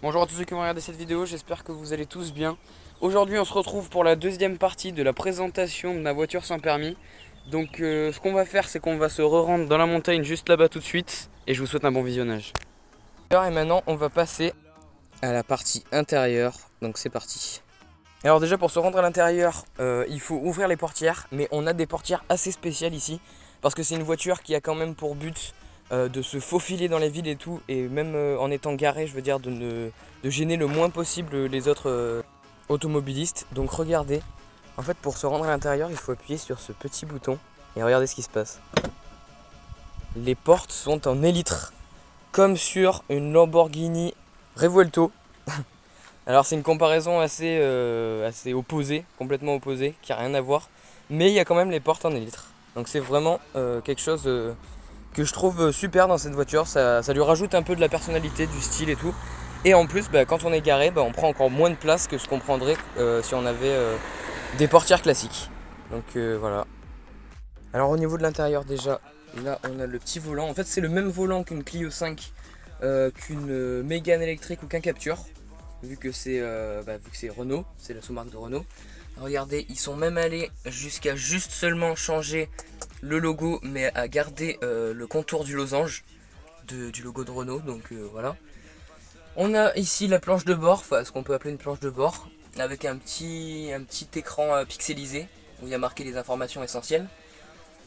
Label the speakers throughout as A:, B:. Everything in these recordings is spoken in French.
A: Bonjour à tous ceux qui vont regarder cette vidéo, j'espère que vous allez tous bien. Aujourd'hui on se retrouve pour la deuxième partie de la présentation de ma voiture sans permis. Donc ce qu'on va faire, c'est qu'on va se re-rendre dans la montagne juste là-bas tout de suite. Et je vous souhaite un bon visionnage. Et maintenant on va passer à la partie intérieure, donc c'est parti. Alors déjà pour se rendre à l'intérieur, il faut ouvrir les portières. Mais on a des portières assez spéciales ici, parce que c'est une voiture qui a quand même pour but de se faufiler dans les villes et tout. Et même en étant garé, je veux dire de gêner le moins possible les autres automobilistes. Donc regardez, en fait pour se rendre à l'intérieur, il faut appuyer sur ce petit bouton. Et regardez ce qui se passe. Les portes sont en élytre, comme sur une Lamborghini Revuelto. Alors c'est une comparaison assez opposée, complètement opposée, qui n'a rien à voir. Mais il y a quand même les portes en élytre. Donc c'est vraiment quelque chose que je trouve super dans cette voiture. Ça lui rajoute un peu de la personnalité, du style et tout. Et en plus, quand on est garé, on prend encore moins de place que ce qu'on prendrait si on avait des portières classiques. Donc voilà. Alors au niveau de l'intérieur déjà, là on a le petit volant. En fait c'est le même volant qu'une Clio 5, qu'une Mégane électrique ou qu'un Captur. Vu que c'est Renault, c'est la sous-marque de Renault. Regardez, ils sont même allés jusqu'à juste seulement changer le logo, mais à garder le contour du losange du logo de Renault. Donc voilà. On a ici la planche de bord, enfin ce qu'on peut appeler une planche de bord, avec un petit écran pixelisé où il y a marqué les informations essentielles.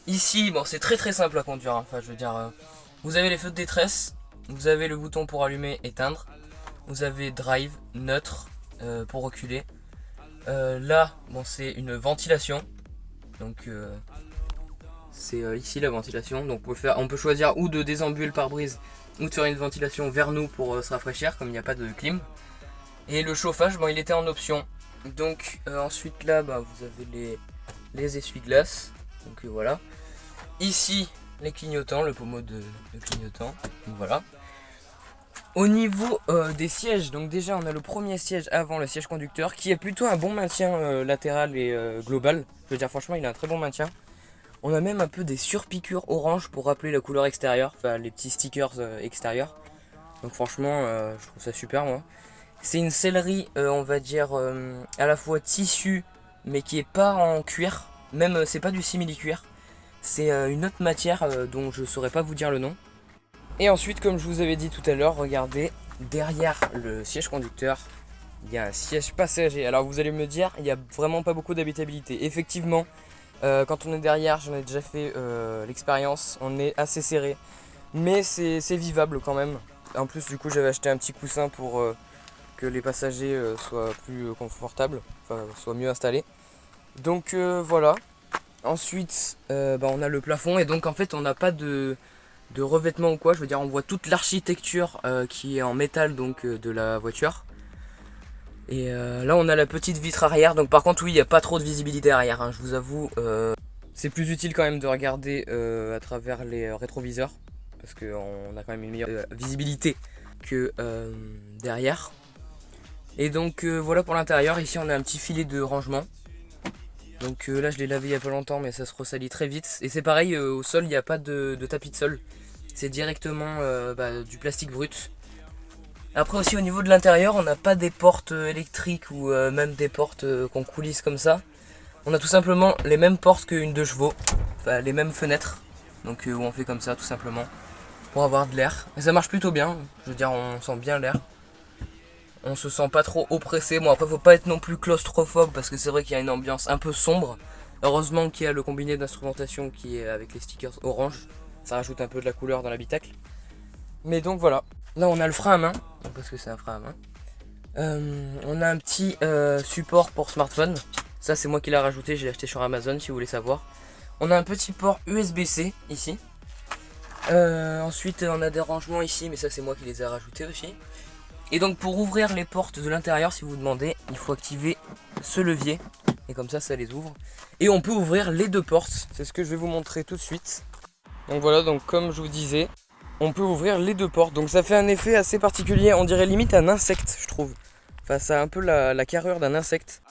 A: Ici, bon, c'est très simple à conduire. Enfin, je veux dire, vous avez les feux de détresse, vous avez le bouton pour allumer, éteindre. Vous avez drive, neutre pour reculer. Là, bon, c'est une ventilation. Donc, c'est ici la ventilation. Donc, on peut choisir ou de désembuer le pare-brise ou de faire une ventilation vers nous pour se rafraîchir, comme il n'y a pas de clim. Et le chauffage, bon, il était en option. Donc, ensuite, là, vous avez les essuie-glaces. Donc, voilà. Ici, les clignotants, le pommeau de clignotant. Donc, voilà. Au niveau des sièges, donc déjà on a le premier siège avant, le siège conducteur, qui a plutôt un bon maintien latéral et global. Je veux dire franchement il a un très bon maintien. On a même un peu des surpiqûres orange pour rappeler la couleur extérieure, enfin les petits stickers extérieurs. Donc franchement je trouve ça super moi. C'est une sellerie on va dire à la fois tissu mais qui est pas en cuir. Même c'est pas du simili-cuir. C'est une autre matière dont je saurais pas vous dire le nom. Et ensuite, comme je vous avais dit tout à l'heure, regardez, derrière le siège conducteur, il y a un siège passager. Alors vous allez me dire, il n'y a vraiment pas beaucoup d'habitabilité. Effectivement, quand on est derrière, j'en ai déjà fait l'expérience, on est assez serré. Mais c'est vivable quand même. En plus, du coup, j'avais acheté un petit coussin pour que les passagers soient plus confortables, enfin, soient mieux installés. Donc voilà. Ensuite, on a le plafond et donc en fait, on n'a pas de revêtement ou quoi, je veux dire on voit toute l'architecture qui est en métal donc de la voiture. Et là on a la petite vitre arrière, donc par contre oui il n'y a pas trop de visibilité arrière, hein, je vous avoue. C'est plus utile quand même de regarder à travers les rétroviseurs, parce qu'on a quand même une meilleure visibilité que derrière. Et donc voilà pour l'intérieur, ici on a un petit filet de rangement. Donc là je l'ai lavé il n'y a pas longtemps mais ça se ressalit très vite. Et c'est pareil, au sol il n'y a pas de tapis de sol. C'est directement du plastique brut. Après aussi au niveau de l'intérieur, on n'a pas des portes électriques ou même des portes qu'on coulisse comme ça. On a tout simplement les mêmes portes qu'une 2 chevaux, enfin les mêmes fenêtres. Donc où on fait comme ça tout simplement pour avoir de l'air. Et ça marche plutôt bien, je veux dire on sent bien l'air. On se sent pas trop oppressé. Bon après faut pas être non plus claustrophobe parce que c'est vrai qu'il y a une ambiance un peu sombre. Heureusement qu'il y a le combiné d'instrumentation qui est avec les stickers orange. Ça rajoute un peu de la couleur dans l'habitacle. Mais donc voilà. Là on a le frein à main. Parce que c'est un frein à main. On a un petit support pour smartphone. Ça c'est moi qui l'ai rajouté. Je l'ai acheté sur Amazon si vous voulez savoir. On a un petit port USB-C ici. Ensuite on a des rangements ici. Mais ça c'est moi qui les ai rajoutés aussi. Et donc pour ouvrir les portes de l'intérieur, si vous vous demandez, il faut activer ce levier. Et comme ça les ouvre. Et on peut ouvrir les deux portes. C'est ce que je vais vous montrer tout de suite. Donc voilà, donc comme je vous disais, on peut ouvrir les deux portes. Donc ça fait un effet assez particulier, on dirait limite un insecte je trouve. Enfin ça a un peu la carrure d'un insecte.